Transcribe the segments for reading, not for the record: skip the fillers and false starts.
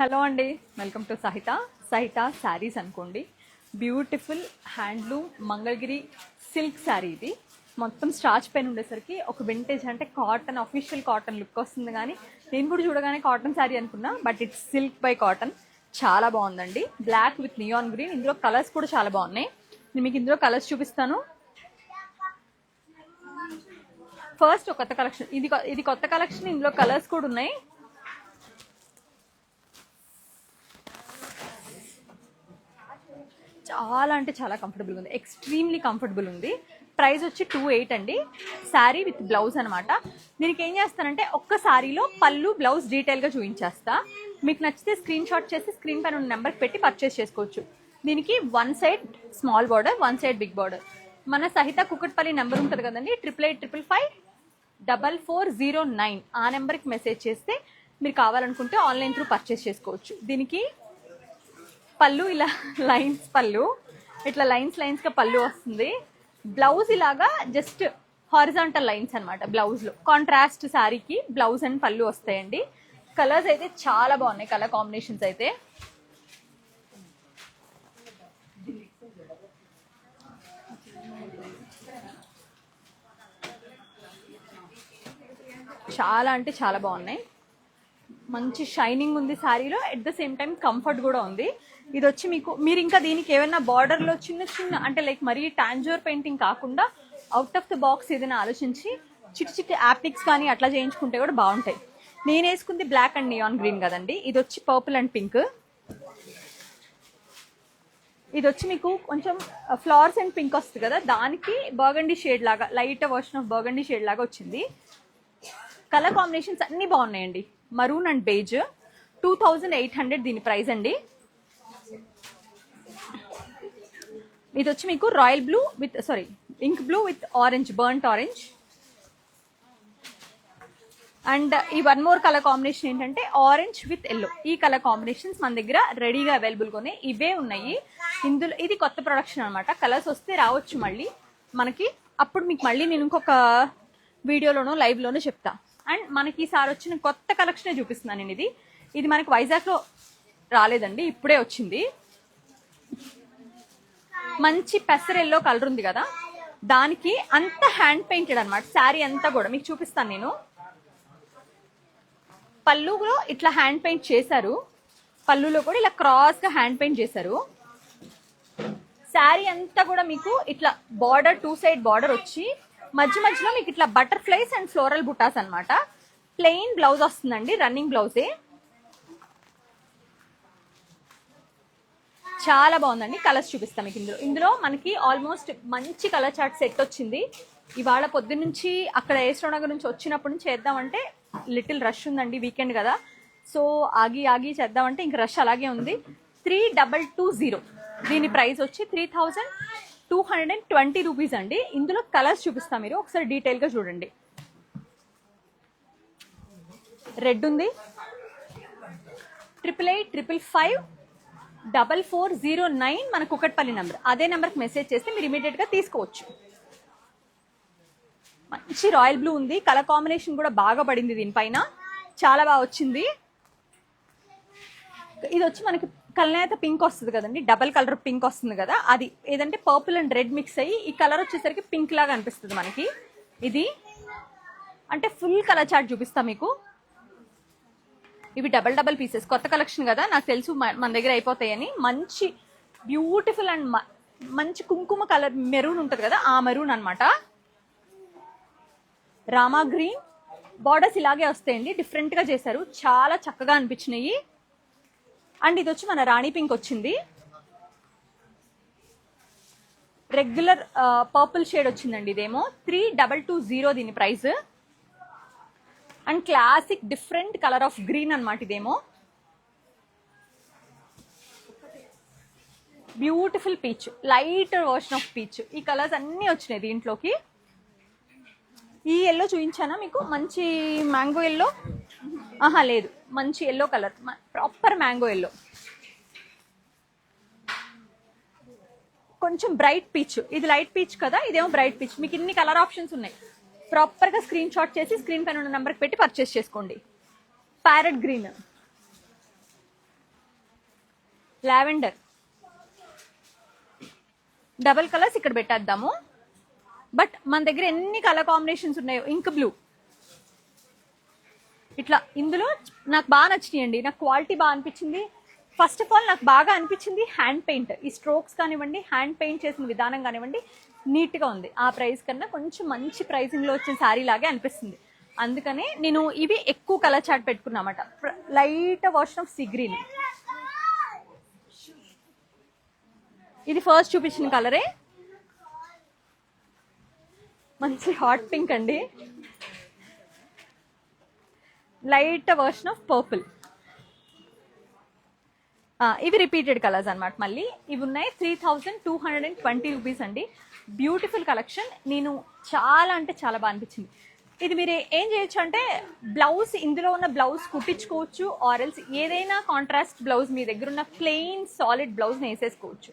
Hello అండి, welcome to సహిత శారీస్ అనుకోండి. Beautiful handloom Mangalagiri silk sari. ఇది మొత్తం స్టార్చ్ పెయిన్ ఉండేసరికి ఒక వింటేజ్ అంటే కాటన్, అఫీషియల్ కాటన్ లుక్ వస్తుంది. కానీ నేను కూడా చూడగానే కాటన్ శారీ అనుకున్నా, but it's silk by cotton. చాలా బాగుందండి. Black with neon green. ఇందులో కలర్స్ కూడా చాలా బాగున్నాయి. నేను మీకు ఇందులో కలర్స్ చూపిస్తాను. ఫస్ట్ కొత్త కలెక్షన్, ఇది కొత్త కలెక్షన్. ఇందులో కలర్స్ కూడా ఉన్నాయి. చాలా అంటే చాలా కంఫర్టబుల్ ఉంది, ఎక్స్ట్రీమ్లీ కంఫర్టబుల్ ఉంది. ప్రైస్ వచ్చి 28 అండి. శారీ విత్ బ్లౌజ్ అనమాట. దీనికి ఏం చేస్తానంటే ఒక్క శారీలో పళ్ళు బ్లౌజ్ డీటెయిల్గా చూపించేస్తా. మీకు నచ్చితే స్క్రీన్ షాట్ చేసి స్క్రీన్ పైన ఉన్న నెంబర్కి పెట్టి పర్చేస్ చేసుకోవచ్చు. దీనికి one side small border, one side big border. మన సహిత కుకట్పల్లి నెంబర్ ఉంటుంది కదండి, 88555409. ఆ నెంబర్కి మెసేజ్ చేస్తే మీరు కావాలనుకుంటే ఆన్లైన్ త్రూ పర్చేస్ చేసుకోవచ్చు. దీనికి పళ్ళు ఇలా లైన్స్, పళ్ళు ఇట్లా లైన్స్ గా పళ్ళు వస్తుంది. బ్లౌజ్ ఇలాగా జస్ట్ హారిజాంటల్ లైన్స్ అనమాట. బ్లౌజ్ లో కాంట్రాస్ట్ శారీకి బ్లౌజ్ అండ్ పళ్ళు వస్తాయండి. కలర్స్ అయితే చాలా బాగున్నాయి, కలర్ కాంబినేషన్స్ అయితే. చాలా అంటే చాలా బాగున్నాయి. మంచి షైనింగ్ ఉంది శారీలో, at the same time comfort కూడా ఉంది. ఇది వచ్చి మీరు ఇంకా దీనికి ఏమైనా బార్డర్లో చిన్న చిన్న అంటే లైక్ మరీ టాంజర్ పెయింటింగ్ కాకుండా అవుట్ ఆఫ్ ద బాక్స్ ఏదైనా ఆలోచించి చిట్టి యాప్లిక్స్ కానీ అట్లా చేయించుకుంటే కూడా బాగుంటాయి. నేను వేసుకుంది బ్లాక్ అండ్ నియాన్ గ్రీన్ కదండి. ఇది వచ్చి పర్పుల్ అండ్ పింక్. ఇది వచ్చి మీకు కొంచెం ఫ్లవర్స్ అండ్ పింక్ వస్తుంది కదా, దానికి బర్గండీ షేడ్ లాగా, light version of burgundy shade లాగా వచ్చింది. కలర్ కాంబినేషన్స్ అన్నీ బాగున్నాయండి. Maroon and beige. 2800 దీని ప్రైస్ అండి. ఇది వచ్చి మీకు royal blue with ink blue with orange, burnt orange. And ఈ వన్ మోర్ కలర్ కాంబినేషన్ ఏంటంటే ఆరెంజ్ విత్ ఎల్లో. ఈ కలర్ కాంబినేషన్స్ మన దగ్గర రెడీగా అవైలబుల్గానే ఇవే ఉన్నాయి. ఇందులో ఇది కొత్త ప్రొడక్షన్ అనమాట. కలర్స్ వస్తే రావచ్చు మళ్ళీ మనకి, అప్పుడు మీకు మళ్ళీ నేను ఇంకొక వీడియోలోనో లైవ్లోనో చెప్తా. అండ్ మనకి ఈసారి వచ్చిన కొత్త కలెక్షనే చూపిస్తున్నాను నేను. ఇది మనకి వైజాగ్లో రాలేదండి, ఇప్పుడే వచ్చింది. మంచి పెసర్ ఎల్లో కలర్ ఉంది కదా, దానికి అంత హ్యాండ్ పెయింటెడ్ అనమాట. శారీ అంతా కూడా మీకు చూపిస్తాను నేను. పళ్ళులో ఇట్లా హ్యాండ్ పెయింట్ చేశారు, పళ్ళులో కూడా ఇలా క్రాస్ గా హ్యాండ్ పెయింట్ చేశారు. శారీ అంతా కూడా మీకు ఇట్లా బార్డర్, 2 సైడ్ బార్డర్ వచ్చి మధ్యలో మీకు ఇట్లా బటర్ఫ్లైస్ అండ్ ఫ్లోరల్ బుటాస్ అనమాట. ప్లెయిన్ బ్లౌజ్ వస్తుందండి, రన్నింగ్ బ్లౌజే. చాలా బాగుందండి. కలర్స్ చూపిస్తాం మీకు. ఇందులో మనకి ఆల్మోస్ట్ మంచి కలర్ చార్ట్ సెట్ వచ్చింది. ఇవాళ పొద్దున్నుంచి అక్కడ ఏస్ట్రో నగర్ నుంచి వచ్చినప్పటి నుంచి చేద్దామంటే లిటిల్ రష్ ఉందండి, వీకెండ్ కదా. సో ఆగి చేద్దామంటే ఇంక రష్ అలాగే ఉంది. 3220 దీని ప్రైస్ వచ్చి 3220 రూపీస్ అండి. ఇందులో కలర్స్ చూపిస్తాం, మీరు ఒకసారి డీటెయిల్గా చూడండి. రెడ్ ఉంది, 88855409 మన కుకట్పల్లి నెంబర్. అదే నెంబర్కి మెసేజ్ చేస్తే మీరు ఇమీడియట్గా తీసుకోవచ్చు. మంచి రాయల్ బ్లూ ఉంది, కలర్ కాంబినేషన్ కూడా బాగా పడింది దీనిపైన, చాలా బాగా వచ్చింది. ఇది వచ్చి మనకి కల్నేత పింక్ వస్తుంది కదండి, డబల్ కలర్ పింక్ వస్తుంది కదా, అది ఏదంటే పర్పుల్ అండ్ రెడ్ మిక్స్ అయ్యి ఈ కలర్ వచ్చేసరికి పింక్ లాగా అనిపిస్తుంది మనకి. ఇది అంటే ఫుల్ కలర్ చార్ట్ చూపిస్తా మీకు. ఇవి డబల్ పీసెస్, కొత్త కలెక్షన్ కదా, నాకు తెలుసు మన దగ్గర అయిపోతాయని. మంచి బ్యూటిఫుల్ అండ్ మంచి కుంకుమ కలర్ మెరూన్ ఉంటుంది కదా, ఆ మెరూన్ అనమాట. రామా గ్రీన్ బార్డర్స్ ఇలాగే వస్తాయండి, డిఫరెంట్ గా చేశారు, చాలా చక్కగా అనిపించినాయి. అండ్ ఇది వచ్చి మన రాణి పింక్ వచ్చింది. రెగ్యులర్ పర్పుల్ షేడ్ వచ్చిందండి, ఇదేమో 3220 దీని price. And classic different colour of green అనమాట ఇదేమో. Beautiful peach, light version of peach. ఈ కలర్స్ అన్నీ వచ్చినాయి దీంట్లోకి. ఈ ఎల్లో చూపించానా మీకు, మంచి మ్యాంగో ఎల్లో. లేదు, మంచి yellow colour, proper mango yellow. కొంచెం బ్రైట్ పీచ్, ఇది లైట్ పీచ్ కదా, ఇదేమో బ్రైట్ పీచ్. మీకు ఇన్ని కలర్ ఆప్షన్స్ ఉన్నాయి. ప్రాపర్గా స్క్రీన్ షాట్ చేసి స్క్రీన్ పైన ఉన్న నెంబర్కి పెట్టి పర్చేస్ చేసుకోండి. Parrot green, lavender, double colours ఇక్కడ పెట్టేద్దాము. బట్ మన దగ్గర ఎన్ని కలర్ కాంబినేషన్స్ ఉన్నాయో. ఇంక్ బ్లూ, ఇట్లా ఇందులో నాకు బాగా నచ్చినాయండి, నాకు క్వాలిటీ బాగా అనిపించింది. ఫస్ట్ ఆఫ్ ఆల్ నాకు బాగా అనిపించింది హ్యాండ్ పెయింట్. ఈ స్ట్రోక్స్ కానివ్వండి, హ్యాండ్ పెయింట్ చేసిన విధానం కానివ్వండి, నీట్గా ఉంది. ఆ ప్రైస్ కన్నా కొంచెం మంచి ప్రైసింగ్లో వచ్చిన శారీ లాగే అనిపిస్తుంది. అందుకనే నేను ఇవి ఎక్కువ కలర్ చార్ట్ పెట్టుకున్నామట. Light version of sea green, ఇది ఫస్ట్ చూపించిన కలరే. మంచి హాట్ పింక్ అండి, లైట్ వర్షన్ ఆఫ్ పర్పుల్. ఇవి రిపీటెడ్ కలర్స్ అనమాట. మళ్ళీ ఇవి ఉన్నాయి. 3220 రూపీస్ అండి. Beautiful collection. నేను చాలా అంటే చాలా బాగా అనిపించింది. ఇది మీరు ఏం చేయొచ్చు అంటే బ్లౌజ్, ఇందులో ఉన్న బ్లౌజ్ కుట్టించుకోవచ్చు, ఆర్ఎల్స్ ఏదైనా కాంట్రాస్ట్ బ్లౌజ్ మీ దగ్గర ఉన్న ప్లెయిన్ సాలిడ్ బ్లౌజ్ని వేసేసుకోవచ్చు.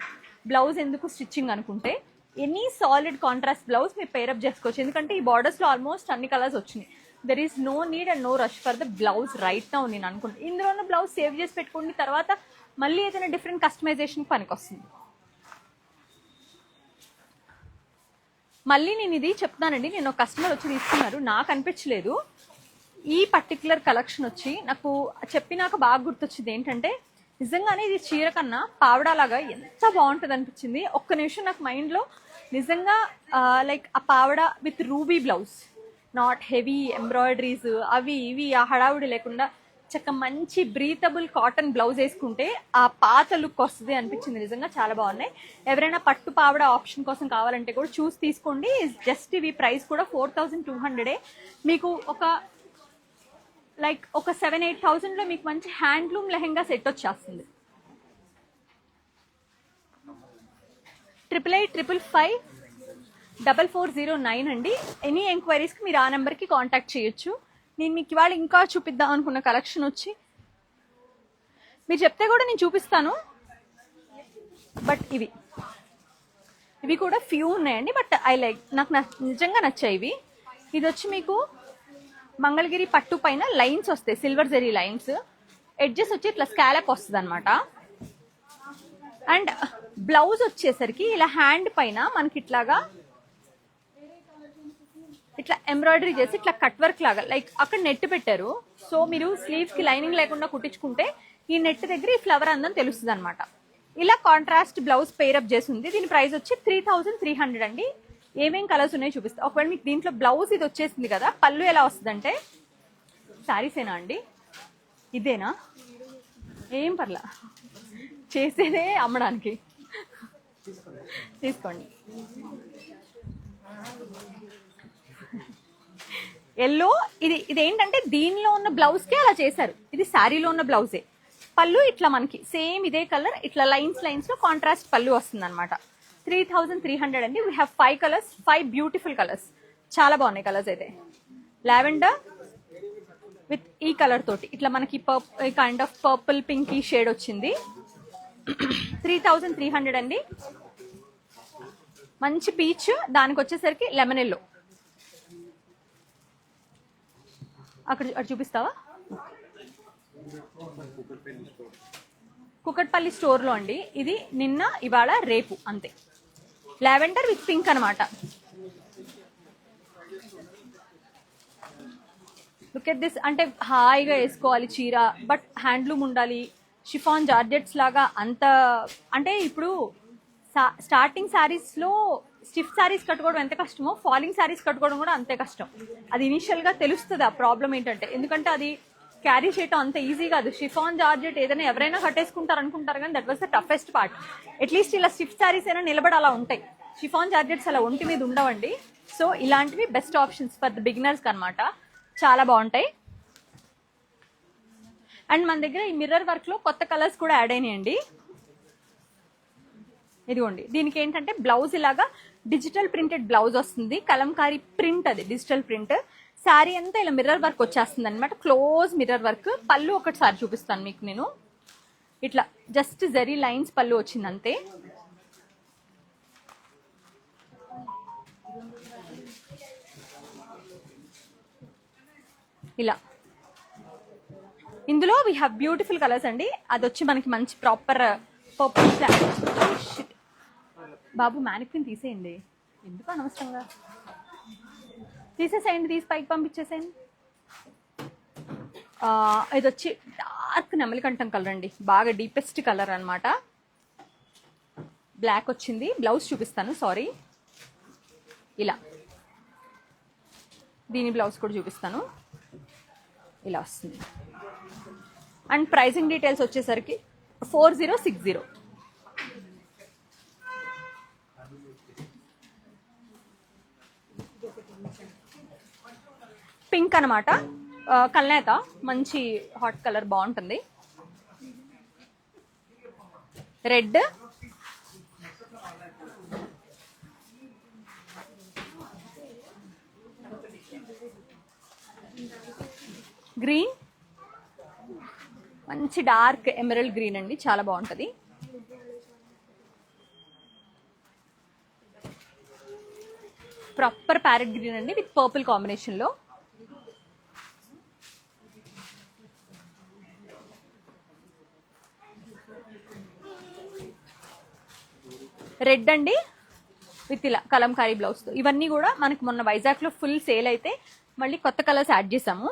బ్లౌజ్ ఎందుకు స్టిచ్చింగ్ అనుకుంటే ఎనీ సాలిడ్ కాంట్రాస్ట్ బ్లౌజ్ మీరు పేరప్ చేసుకోవచ్చు. ఎందుకంటే ఈ బార్డర్స్లో ఆల్మోస్ట్ అన్ని కలర్స్ వచ్చినాయి. There is no need and no rush for the blouse right now. నేను అనుకుంటే ఇందులో ఉన్న బ్లౌజ్ సేవ్ చేసి పెట్టుకోండి, తర్వాత మళ్ళీ ఏదైనా డిఫరెంట్ కస్టమైజేషన్ పనికి వస్తుంది. మళ్ళీ నేను ఇది చెప్తానండి, నేను ఒక కస్టమర్ వచ్చి తీసుకున్నారు, నాకు అనిపించలేదు. ఈ పర్టికులర్ కలెక్షన్ వచ్చి నాకు చెప్పినాక బాగా గుర్తొచ్చింది ఏంటంటే, నిజంగానే ఇది చీర కన్నా పావడాలాగా ఎంత బాగుంటుంది అనిపించింది. ఒక్క నిమిషం నాకు మైండ్లో నిజంగా లైక్ ఆ పావడ with ruby blouse, not heavy embroideries అవి ఇవి ఆ హడావుడి లేకుండా చక్క మంచి బ్రీతబుల్ కాటన్ బ్లౌజ్ వేసుకుంటే ఆ పాత లుక్ వస్తుంది అనిపించింది. నిజంగా చాలా బాగున్నాయి. ఎవరైనా పట్టు పావడ ఆప్షన్ కోసం కావాలంటే కూడా చూసి తీసుకోండి. జస్ట్ ఇవి ప్రైస్ కూడా 4200. మీకు ఒక లైక్ ఒక 7-8,000లో మీకు మంచి హ్యాండ్లూమ్ లెహెంగా సెట్ వచ్చేస్తుంది. 8855554409 అండి. ఎనీ ఎంక్వైరీస్కి మీరు ఆ నెంబర్కి కాంటాక్ట్ చేయొచ్చు. నేను మీకు ఇవాళ ఇంకా చూపిద్దాం అనుకున్న కలెక్షన్ వచ్చి, మీరు చెప్తే కూడా నేను చూపిస్తాను. బట్ ఇవి కూడా ఫ్యూ ఉన్నాయండి. బట్ ఐ లైక్, నాకు నిజంగా నచ్చాయి ఇవి. ఇది వచ్చి మీకు మంగళగిరి పట్టు పైన లైన్స్ వస్తాయి, సిల్వర్ జెరీ లైన్స్. ఎడ్జెస్ వచ్చి ఇట్లా స్కాలప్ వస్తుంది అనమాట. అండ్ బ్లౌజ్ వచ్చేసరికి ఇలా హ్యాండ్ పైన మనకి ఇట్లాగా ఇట్లా ఎంబ్రాయిడరీ చేసి ఇట్లా కట్ వర్క్ లాగా లైక్ అక్కడ నెట్ పెట్టారు. సో మీరు స్లీవ్స్ కి లైనింగ్ లేకుండా కుట్టించుకుంటే ఈ నెట్ దగ్గర ఈ ఫ్లవర్ అందం తెలుస్తుంది అనమాట. ఇలా కాంట్రాస్ట్ బ్లౌజ్ పేరప్ చేసి ఉంది. దీని ప్రైస్ వచ్చి 3300 అండి. ఏమేం కలర్స్ ఉన్నాయో చూపిస్తా. ఒకవేళ మీకు దీంట్లో బ్లౌజ్ ఇది వచ్చేసింది కదా, పళ్ళు ఎలా వస్తుందంటే శారీసేనా అండి, ఇదేనా, ఏం పర్లా, చేసేదే అమ్మడానికి, తీసుకోండి. ఎల్లో, ఇది ఏంటంటే దీనిలో ఉన్న బ్లౌజ్కే అలా చేశారు. ఇది శారీలో ఉన్న బ్లౌజే. పళ్ళు ఇట్లా మనకి సేమ్ ఇదే కలర్, ఇట్లా లైన్స్ లో కాంట్రాస్ట్ పళ్ళు వస్తుంది అనమాట. 3300 అండి. We have 5 colours, 5 beautiful colours. చాలా బాగున్నాయి కలర్స్ అయితే. లావెండర్ విత్ ఈ కలర్ తోటి ఇట్లా మనకి కైండ్ ఆఫ్ పర్పుల్ పింక్ ఈ షేడ్ వచ్చింది. 3300 అండి. మంచి పీచ్, దానికి వచ్చేసరికి లెమన్ ఎల్లో. అటు చూపిస్తావా? కుకట్పల్లి స్టోర్లో అండి. ఇది నిన్న ఇవాళ రేపు అంతే. లావెండర్ విత్ పింక్ అనమాట. Look at this. అంటే హాయిగా వేసుకోవాలి చీర, బట్ హ్యాండ్లూమ్ ఉండాలి. షిఫాన్ జార్జెట్స్ లాగా అంత అంటే ఇప్పుడు స్టార్టింగ్ శారీస్లో స్టిఫ్ శారీస్ కట్టుకోవడం ఎంత కష్టమో, ఫాలింగ్ శారీస్ కట్టుకోవడం కూడా అంతే కష్టం. అది ఇనిషియల్గా తెలుస్తుంది ఆ ప్రాబ్లం ఏంటంటే, ఎందుకంటే అది క్యారీ చేయటం అంత ఈజీ కాదు. షిఫాన్ జార్జెట్ ఏదైనా ఎవరైనా కట్టేసుకుంటారు అనుకుంటారు, కానీ that was the toughest part. At least ఇలా స్టిఫ్ శారీస్ అయినా నిలబడి అలా ఉంటాయి. షిఫాన్ జార్జెట్స్ అలా ఒంటి మీద ఉండవండి. సో ఇలాంటివి బెస్ట్ ఆప్షన్స్ ఫర్ ద బిగినర్స్కి అనమాట. చాలా బాగుంటాయి. అండ్ మన దగ్గర ఈ మిర్రర్ వర్క్లో కొత్త కలర్స్ కూడా యాడ్ అయినాయండి. ఇదిగోండి, దీనికి ఏంటంటే బ్లౌజ్ ఇలాగా డిజిటల్ ప్రింటెడ్ బ్లౌజ్ వస్తుంది. కలంకారీ ప్రింట్, అది డిజిటల్ ప్రింట్. శారీ అంతా ఇలా మిర్రర్ వర్క్ వచ్చేస్తుంది అనమాట, క్లోజ్ మిర్రర్ వర్క్. పళ్ళు ఒకటిసారి చూపిస్తాను మీకు నేను. ఇట్లా జస్ట్ జరీ లైన్స్ పళ్ళు వచ్చింది అంతే. ఇలా ఇందులో వీ హ్యావ్ బ్యూటిఫుల్ కలర్స్ అండి. అది వచ్చి మనకి మంచి ప్రాపర్ పర్పుల్ షిట్. బాబు మ్యానిక్విన్ తీసేయండి, ఎందుకు అనవసరంగా తీసేసేయండి, తీసి పైకి పంపించేసేయండి. ఇది వచ్చి డార్క్ నెమలికంఠం కలర్ అండి, బాగా డీపెస్ట్ కలర్ అనమాట. బ్లాక్ వచ్చింది. బ్లౌజ్ చూపిస్తాను, సారీ. ఇలా దీని బ్లౌజ్ కూడా చూపిస్తాను, ఇలా వస్తుంది. అండ్ ప్రైసింగ్ డీటెయిల్స్ వచ్చేసరికి 4060. పింక్ అనమాట, కల్నేత, మంచి హాట్ కలర్, బాగుంటుంది. రెడ్, గ్రీన్, మంచి డార్క్ ఎమరల్డ్ గ్రీన్ అండి, చాలా బాగుంటుంది. ప్రాపర్ ప్యారెట్ గ్రీన్ అండి విత్ పర్పుల్ కాంబినేషన్లో. రెడ్ అండి విత్ ఇలా కలంకారీ బ్లౌజ్తో. ఇవన్నీ కూడా మనకి మొన్న వైజాగ్లో ఫుల్ సేల్ అయితే మళ్ళీ కొత్త కలర్స్ యాడ్ చేసాము.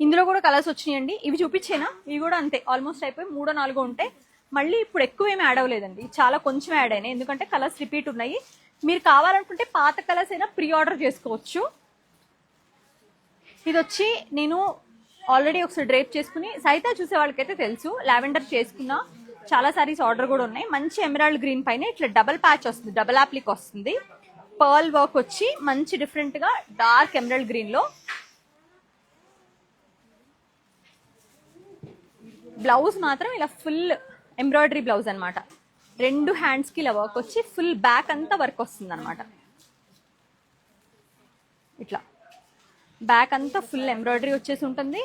ఇందులో కూడా కలర్స్ వచ్చినాయండి, ఇవి చూపించేనా? ఇవి కూడా అంతే, ఆల్మోస్ట్ అయిపోయి 3-4 ఉంటాయి. మళ్ళీ ఇప్పుడు ఎక్కువ ఏమి యాడ్ అవ్వలేదండి, చాలా కొంచెం యాడ్ అయినాయి, ఎందుకంటే కలర్స్ రిపీట్ ఉన్నాయి. మీరు కావాలనుకుంటే పాత కలర్స్ అయినా ప్రీ ఆర్డర్ చేసుకోవచ్చు. ఇది వచ్చి నేను ఆల్రెడీ ఒకసారి డ్రేప్ చేసుకుని, సైతా చూసే వాళ్ళకైతే తెలుసు, లావెండర్ చేసుకున్నా, చాలా సారీస్ ఆర్డర్ కూడా ఉన్నాయి. మంచి ఎమరాల్డ్ గ్రీన్ పైన ఇట్లా డబల్ ప్యాచ్ వస్తుంది, డబల్ అప్లిక్ వస్తుంది. పర్ల్ వర్క్ వచ్చి మంచి డిఫరెంట్ గా డార్క్ ఎమరాల్డ్ గ్రీన్ లో. బ్లౌజ్ మాత్రం ఇలా ఫుల్ ఎంబ్రాయిడరీ బ్లౌజ్ అనమాట. 2 హ్యాండ్స్ కి ఇలా వర్క్ వచ్చి ఫుల్ బ్యాక్ అంతా వర్క్ వస్తుంది అనమాట. ఇట్లా బ్యాక్ అంతా ఫుల్ ఎంబ్రాయిడరీ వచ్చేసి ఉంటుంది.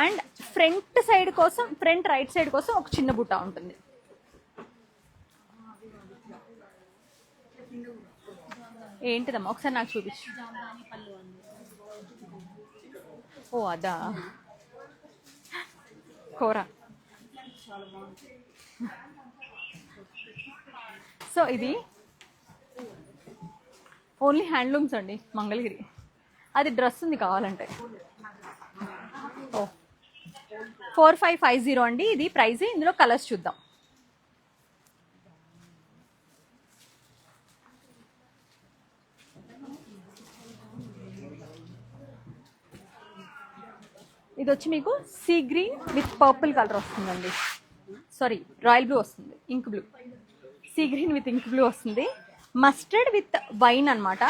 అండ్ ఫ్రంట్ సైడ్ కోసం, ఫ్రంట్ రైట్ సైడ్ కోసం ఒక చిన్న బుట్ట ఉంటుంది. ఏంటిదమ్మా ఒకసారి నాకు చూపించు. ఓ అదా, కూర. సో ఇది ఓన్లీ హ్యాండ్లూమ్స్ అండి, మంగళగిరి. అది డ్రెస్ ఉంది కావాలంటే. ఓ 4550 అండి ఇది ప్రైస్. ఇందులో కలర్స్ చూద్దాం. ఇది వచ్చి మీకు sea green with purple colour వస్తుందండి, సారీ రాయల్ బ్లూ వస్తుంది, ink blue. Sea green with ink blue వస్తుంది. మస్టర్డ్ విత్ వైన్ అనమాట.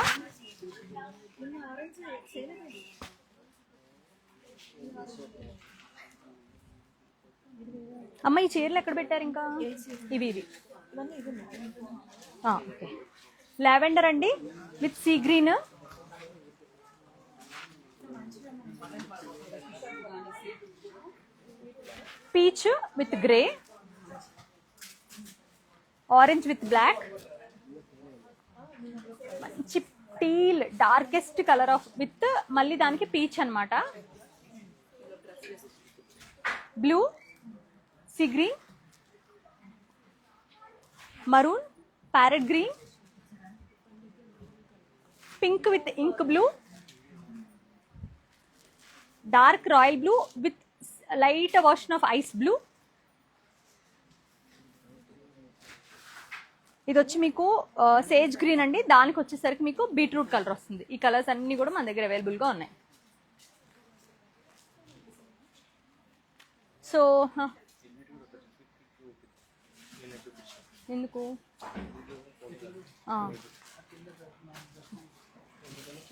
అమ్మ ఈ చీరలు ఎక్కడ పెట్టారు ఇంకా? ఇవి ఓకే. లావెండర్ అండి with sea green, peach with grey, orange with black, మంచి teal darkest colour of with మళ్ళీ దానికి పీచ్ అనమాట. Blue, sea green, maroon, parrot green, pink with ink blue, dark royal blue with light version of ice blue. ఇది వచ్చి మీకు Sage green అండి, దానికి వచ్చేసరికి మీకు బీట్రూట్ కలర్ వస్తుంది. ఈ కలర్స్ అన్ని కూడా మన దగ్గర అవైలబుల్గా ఉన్నాయి. సో ఎందుకు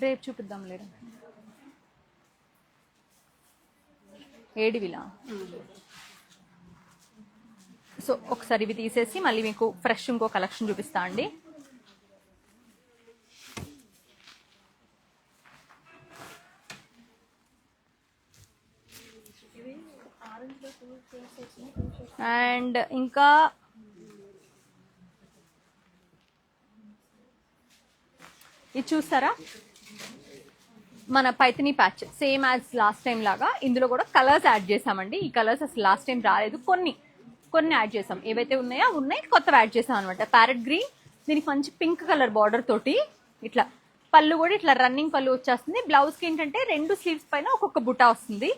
రేపు చూపిద్దాం లేదా? ఏడివిలా. సో ఒకసారి ఇవి తీసేసి మళ్ళీ మీకు ఫ్రెష్ ఇంకో కలెక్షన్ చూపిస్తా అండి. అండ్ ఇంకా ఇది చూస్తారా, మన Paithani patch same as last time లాగా ఇందులో కూడా కలర్స్ యాడ్ చేసామండి. ఈ కలర్స్ అసలు లాస్ట్ టైం రాలేదు, కొన్ని యాడ్ చేసాం. ఏవైతే ఉన్నాయో ఉన్నాయి, కొత్తవి యాడ్ చేసాం అనమాట. ప్యారెట్ గ్రీన్, దీనికి మంచి పింక్ కలర్ బార్డర్ తోటి ఇట్లా పళ్ళు కూడా ఇట్లా రన్నింగ్ పళ్ళు వచ్చేస్తుంది. బ్లౌజ్కి ఏంటంటే 2 స్లీవ్స్ పైన ఒక్కొక్క బుటా వస్తుంది.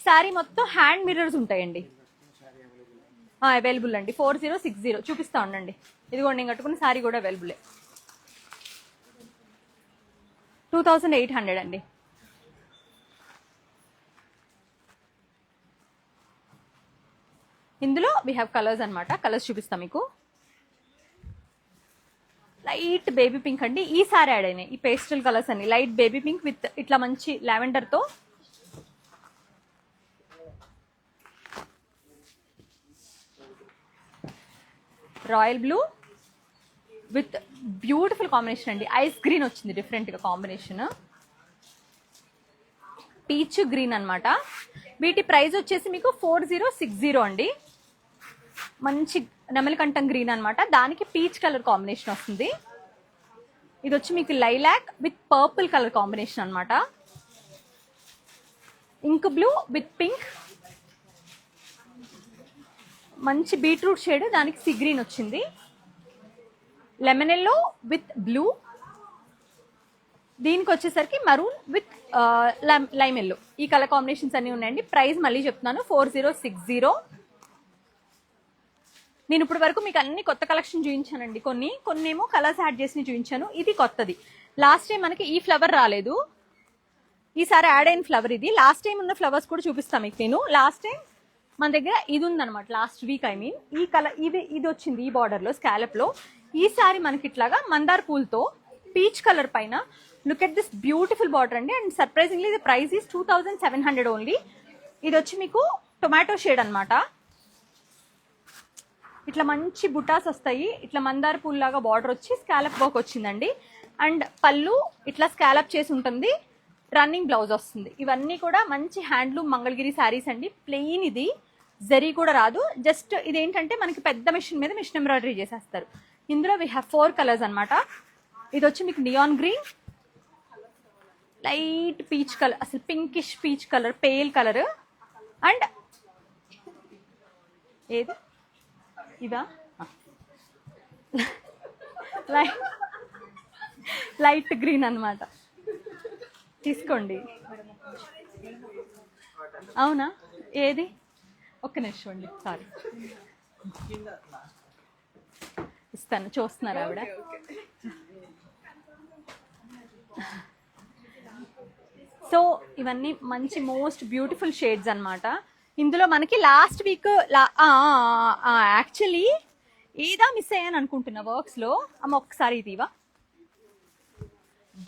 శారీ మొత్తం హ్యాండ్ మిర్రర్స్ ఉంటాయండి. అవైలబుల్ అండి. 4060 చూపిస్తా ఉండండి. ఇదిగోండి నేను కట్టుకున్న శారీ కూడా అవైలబులే. 2800 అండి. ఇందులో వీ హ్యావ్ కలర్స్ అనమాట. కలర్స్ చూపిస్తాం మీకు. లైట్ బేబీ పింక్ అండి. ఈ సారీ యాడ్ అయినాయి ఈ పేస్టల్ కలర్స్ అన్ని. లైట్ బేబీ పింక్ విత్ ఇట్లా మంచి లావెండర్ తో, royal blue with beautiful combination అండి. ఐస్ గ్రీన్ వచ్చింది డిఫరెంట్ గా కాంబినేషన్. పీచ్ గ్రీన్ అనమాట. వీటి ప్రైస్ వచ్చేసి మీకు 4060 అండి. మంచి నెమలికంఠం గ్రీన్ అనమాట. దానికి పీచ్ కలర్ కాంబినేషన్ వస్తుంది. ఇది వచ్చి మీకు lilac with purple colour combination అనమాట. ఇంక్ బ్లూ విత్ పింక్, మంచి బీట్రూట్ షేడ్, దానికి సీ గ్రీన్ వచ్చింది. లెమన్ ఎల్లో విత్ బ్లూ, దీనికి వచ్చేసరికి మరూన్ విత్ లైమ్ ఎల్లో. ఈ కలర్ కాంబినేషన్స్ అన్ని ఉన్నాయండి. ప్రైస్ మళ్ళీ చెప్తున్నాను 4060. నేను ఇప్పటి వరకు మీకు అన్ని కొత్త కలెక్షన్ చూపించానండి. కొన్ని ఏమో కలర్స్ యాడ్ చేసి చూపించాను. ఇది కొత్తది. లాస్ట్ టైం మనకి ఈ ఫ్లవర్ రాలేదు, ఈసారి యాడ్ అయిన ఫ్లవర్ ఇది. లాస్ట్ టైం ఉన్న ఫ్లవర్స్ కూడా చూపిస్తాను మీకు నేను. లాస్ట్ టైం మన దగ్గర ఇది ఉందన్నమాట. లాస్ట్ వీక్ ఈ కలర్ ఇది వచ్చింది ఈ బార్డర్ లో, స్కాలప్ లో. ఈసారి మనకి ఇట్లాగా మందార్ పూల్తో పీచ్ కలర్ పైన look at this beautiful border అండి. And surprisingly the price is 2700 only. ఇది వచ్చి మీకు టొమాటో షేడ్ అనమాట. ఇట్లా మంచి బుటాస్ వస్తాయి. ఇట్లా మందార పూల్ లాగా బార్డర్ వచ్చి స్కాలప్ వర్క్ వచ్చిందండి. అండ్ పళ్ళు ఇట్లా స్కాలప్ చేసి ఉంటుంది. రన్నింగ్ బ్లౌజ్ వస్తుంది. ఇవన్నీ కూడా మంచి హ్యాండ్లూమ్ మంగళగిరి శారీస్ అండి. ప్లెయిన్, ఇది జరీ కూడా రాదు. జస్ట్ ఇదేంటంటే మనకి పెద్ద మిషన్ మీద మిషన్ ఎంబ్రాయిడరీ చేసేస్తారు. ఇందులో వీ హ్యావ్ 4 కలర్స్ అనమాట. ఇది వచ్చి మీకు neon green, light peach colour, అసలు pinkish peach colour, pale colour. And ఏది ఇదా లైట్ గ్రీన్ అనమాట. తీసుకోండి. అవునా, ఏది? ఒక్క నిమిషం అండి, సారీ ఇస్తాను. చూస్తున్నారు ఆవిడ. సో ఇవన్నీ మంచి మోస్ట్ బ్యూటిఫుల్ షేడ్స్ అనమాట. ఇందులో మనకి లాస్ట్ వీక్ యాక్చువల్లీ ఏదా మిస్ అయ్యాను అనుకుంటున్నా వర్క్స్ లో. అమ్మ ఒక్కసారి ఇదివా,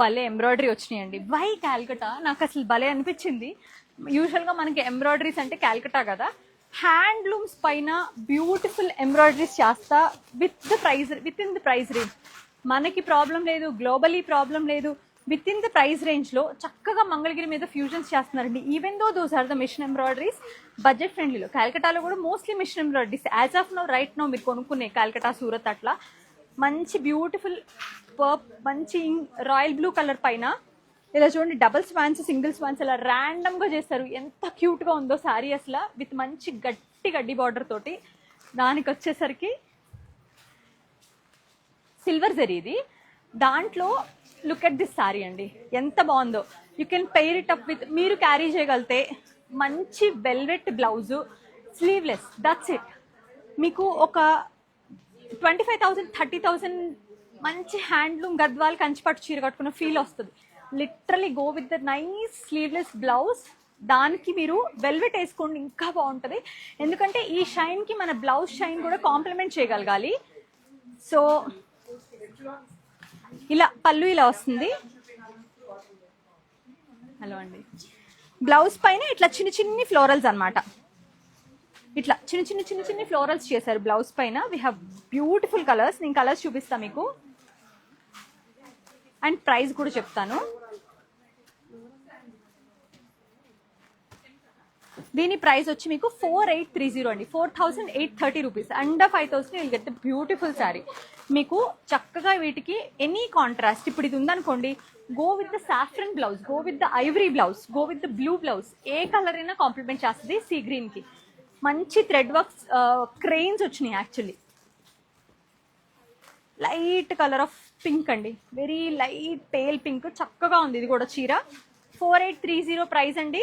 భలే ఎంబ్రాయిడరీ వచ్చినాయండి. వై క్యాల్కటా, నాకు అసలు భలే అనిపించింది. యూజువల్ గా మనకి ఎంబ్రాయిడరీస్ అంటే క్యాల్కటా కదా. హ్యాండ్లూమ్స్ పైన బ్యూటిఫుల్ ఎంబ్రాయిడరీస్ చేస్తా within the price range. మనకి ప్రాబ్లం లేదు, గ్లోబలీ ప్రాబ్లం లేదు. Within the price range లో చక్కగా మంగళగిరి మీద ఫ్యూజన్స్ చేస్తున్నారండి. Even though those are the machine embroideries, budget ఫ్రెండ్లీలో. క్యాల్కటాలో కూడా mostly machine embroideries as of now, right now మీరు కొనుక్కునే క్యాల్కటా, సూరత్ అట్లా. మంచి బ్యూటిఫుల్ మంచి రాయల్ బ్లూ కలర్ పైన ఇలా చూడండి, డబుల్ స్వాన్స్, సింగిల్ స్వాన్స్ ఇలా ర్యాండమ్ గా చేస్తారు. ఎంత క్యూట్ గా ఉందో శారీ అసలు. విత్ మంచి గడ్డి బార్డర్ తోటి. దానికి వచ్చేసరికి సిల్వర్ జరీ ఇది. దాంట్లో లుక్ ఎట్ దిస్ సారీ అండి, ఎంత బాగుందో. You can pair it up with, మీరు క్యారీ చేయగలితే మంచి velvet blouse, sleeveless, that's it. మీకు ఒక 25,000 30,000 మంచి హ్యాండ్లూమ్ గద్వాల్ కంచిపట్టు చీర కట్టుకున్న ఫీల్ వస్తుంది. Literally go with the nice sleeveless blouse. దానికి మీరు వెల్వెట్ వేసుకోండి, ఇంకా బాగుంటుంది. ఎందుకంటే ఈ షైన్ కి మన బ్లౌజ్ షైన్ కూడా కాంప్లిమెంట్ చేయగలగాలి. సో ఇలా పళ్ళు ఇలా వస్తుంది. హలో అండి. బ్లౌజ్ పైన ఇట్లా చిన్ని ఫ్లోరల్స్ అనమాట. ఇట్లా చిన్ని ఫ్లోరల్స్ చేశారు బ్లౌజ్ పైన. We have beautiful colours. నేను కలర్స్ చూపిస్తాను మీకు అండ్ ప్రైస్ కూడా చెప్తాను. దీని ప్రైస్ వచ్చి మీకు 4830 అండి, 4830 rupees. Under 5000 will get the beautiful sari. మీకు చక్కగా వీటికి ఎనీ కాంట్రాస్ట్, ఇప్పుడు ఇది ఉందనుకోండి, go with the saffron blouse, go with the Ivory blouse, go with the blue blouse, A colour అయినా కాంప్లిమెంట్ చేస్తుంది. సీ గ్రీన్ కి మంచి థ్రెడ్ వర్క్స్ క్రెయిన్స్ వచ్చినాయి. Actually light colour of pink అండి, వెరీ లైట్ పేల్ పింక్, చక్కగా ఉంది. ఇది కూడా చీర 4830 ప్రైస్ అండి.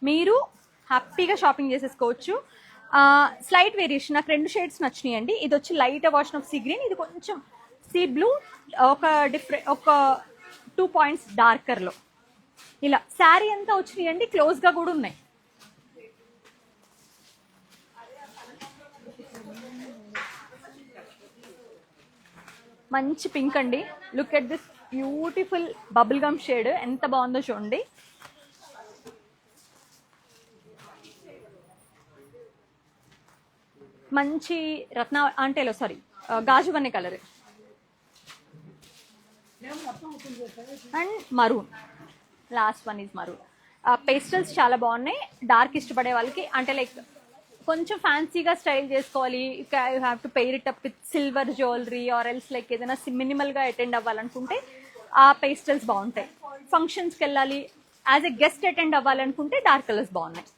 మీరు హ్యాపీగా షాపింగ్ చేసేసుకోవచ్చు. స్లైట్ వేరియేషన్, నాకు 2 షేడ్స్ నచ్చినాయి అండి. ఇది వచ్చి light version of sea green, ఇది కొంచెం సీ బ్లూ, ఒక 2 పాయింట్స్ డార్కర్ లో. ఇలా శారీ అంతా వచ్చినాయి అండి, క్లోజ్ గా కూడా ఉన్నాయి. మంచి పింక్ అండి, look at this beautiful bubble gum shade, ఎంత బాగుందో చూడండి. మంచి రత్న అంటేలో సారీ గాజు వన్నె colour and maroon, last one is maroon. Pastels చాలా బాగున్నాయి. డార్క్ ఇష్టపడే వాళ్ళకి, అంటే లైక్ కొంచెం ఫ్యాన్సీగా స్టైల్ చేసుకోవాలి, you have to pair it up with silver jewellery or else like ఏదైనా మినిమల్గా అటెండ్ అవ్వాలనుకుంటే ఆ పేస్టల్స్ బాగుంటాయి. ఫంక్షన్స్కి వెళ్ళాలి, యాజ్ ఎ గెస్ట్ అటెండ్ అవ్వాలనుకుంటే డార్క్ కలర్స్ బాగున్నాయి.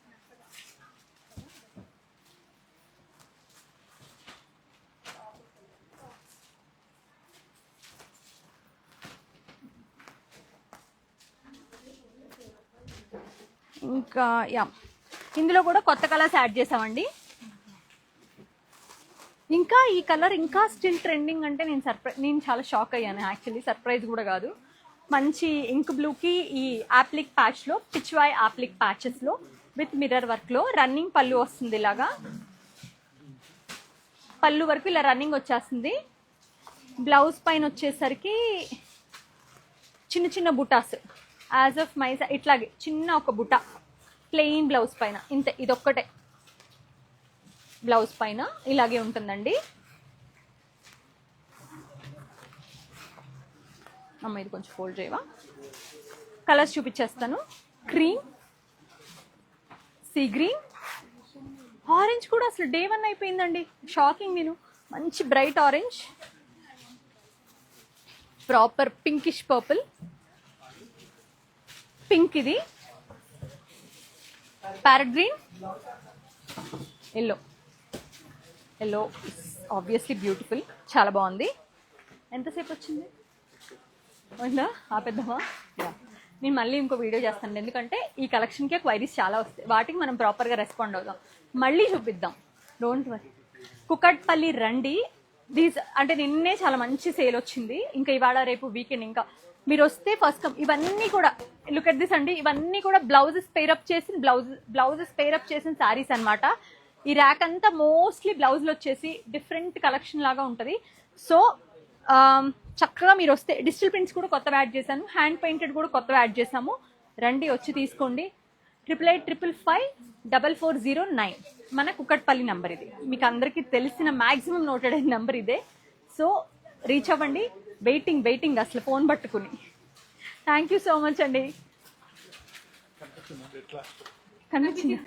ఇంకా యా, ఇందులో కూడా కొత్త కలర్స్ యాడ్ చేసామండి. ఇంకా ఈ కలర్ ఇంకా స్టిల్ ట్రెండింగ్ అంటే నేను చాలా షాక్ అయ్యాను. యాక్చువల్లీ సర్ప్రైజ్ కూడా కాదు. మంచి ఇంక్ బ్లూకి ఈ యాప్లిక్ ప్యాచ్లో, పిచ్వాయ్ యాప్లిక్ ప్యాచెస్లో విత్ మిర్రర్ వర్క్లో రన్నింగ్ పళ్ళు వస్తుంది. ఇలాగా పళ్ళు వరకు ఇలా రన్నింగ్ వచ్చేస్తుంది. బ్లౌజ్ పైన వచ్చేసరికి చిన్న చిన్న బుటాస్, యాజ్ ఆఫ్ మైసా ఇట్లాగే చిన్న ఒక బుట్ట ప్లెయిన్ బ్లౌజ్ పైన, ఇంతే, ఇదొక్కటే బ్లౌజ్ పైన ఇలాగే ఉంటుందండి. అమ్మ ఇది కొంచెం ఫోల్డ్ చేయవా. కలర్స్ చూపించేస్తాను. క్రీమ్, సీ గ్రీన్, ఆరెంజ్ కూడా అసలు డే 1 అయిపోయిందండి, షాకింగ్. నేను మంచి bright orange, proper pinkish purple, pink, ఇది parrot green, yellow. Yellow obviously beautiful, చాలా బాగుంది. ఎంతసేపు వచ్చింది ఉందా ఆపేద్దామా? నేను మళ్ళీ ఇంకో వీడియో చేస్తాను, ఎందుకంటే ఈ కలెక్షన్కే క్వైరీస్ చాలా వస్తాయి, వాటికి మనం ప్రాపర్గా రెస్పాండ్ అవుదాం, మళ్ళీ చూపిద్దాం. Don't worry. కుకట్పల్లి రండి. అంటే నిన్నే చాలా మంచి సేల్ వచ్చింది, ఇంకా ఇవాళ రేపు వీకెండ్, ఇంకా మీరు వస్తే ఫస్ట్ కమ్. ఇవన్నీ కూడా లుక్ ఎట్ దిస్ అండి, ఇవన్నీ కూడా బ్లౌజెస్ పేరప్ చేసిన శారీస్ అనమాట. ఈ ర్యాక్ అంతా మోస్ట్లీ బ్లౌజ్లు వచ్చేసి డిఫరెంట్ కలెక్షన్ లాగా ఉంటుంది. సో చక్కగా మీరు వస్తే, డిజిటల్ ప్రింట్స్ కూడా కొత్తగా యాడ్ చేశాను, హ్యాండ్ పెయింటెడ్ కూడా కొత్తగా యాడ్ చేసాము. రండి, వచ్చి తీసుకోండి. 8855544009 మన కుకట్పల్లి నెంబర్. ఇది మీకు అందరికీ తెలిసిన మ్యాక్సిమం నోటెడ్ అయిన నెంబర్ ఇదే. సో రీచ్ అవ్వండి. వెయిటింగ్ అసలు ఫోన్ పట్టుకుని. థ్యాంక్ యూ సో మచ్ అండి. కనిపించింది.